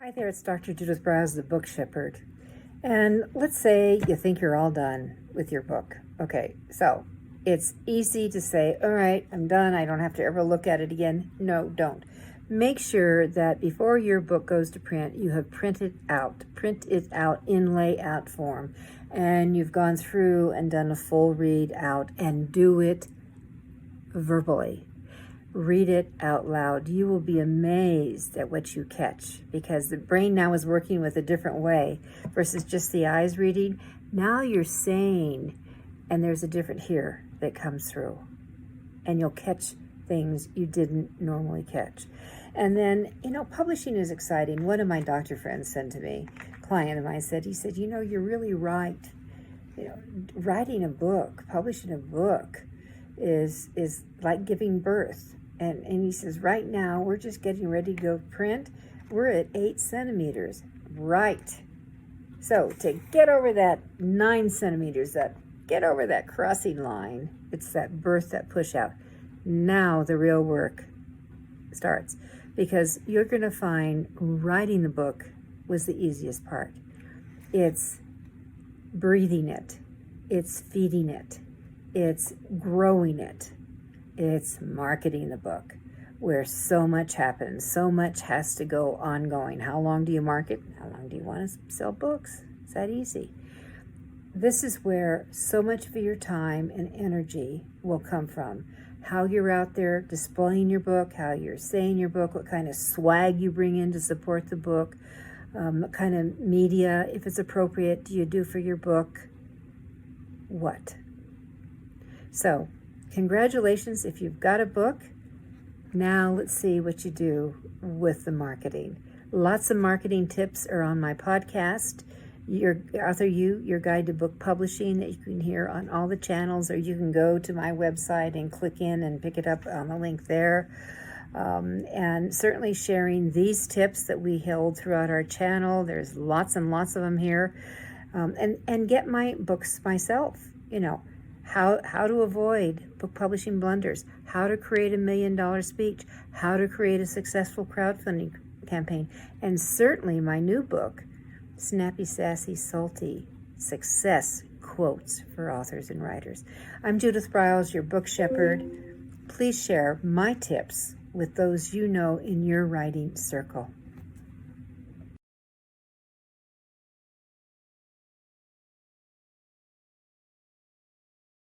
Hi there, it's Dr. Judith Briles, the book shepherd. And let's say you think you're all done with your book. Okay, so it's easy to say, all right, I'm done. I don't have to ever look at it again. No, don't. Make sure that before your book goes to print, you have print it out in layout form. And you've gone through and done a full read out, and do it verbally. Read it out loud. You will be amazed at what you catch, because the brain now is working with a different way versus just the eyes reading. Now you're saying, and there's a different hear that comes through, and you'll catch things you didn't normally catch. And then, publishing is exciting. One of my doctor friends said to me, client of mine said, you're really right. Writing a book, publishing a book is like giving birth. And he says, right now, we're just getting ready to go print. We're at 8 centimeters. Right. So to get over that 9 centimeters, get over that crossing line, it's that birth, that push out. Now the real work starts, because you're going to find writing the book was the easiest part. It's breathing it. It's feeding it. It's growing it. It's marketing the book, where so much happens. So much has to go ongoing. How long do you market? How long do you want to sell books? It's that easy. This is where so much of your time and energy will come from. How you're out there displaying your book, how you're saying your book, what kind of swag you bring in to support the book, what kind of media, if it's appropriate, do you do for your book? What? So, congratulations if you've got a book. Now let's see what you do with the marketing. Lots of marketing tips are on my podcast, Your Guide to Book Publishing, that you can hear on all the channels, or you can go to my website and click in and pick it up on the link there. And certainly sharing these tips that we held throughout our channel. There's lots and lots of them here. And get my books myself, how to avoid book publishing blunders, how to create $1 million speech, how to create a successful crowdfunding campaign, and certainly my new book, Snappy, Sassy, Salty Success Quotes for Authors and Writers. I'm Judith Briles, your book shepherd. Please share my tips with those you know in your writing circle.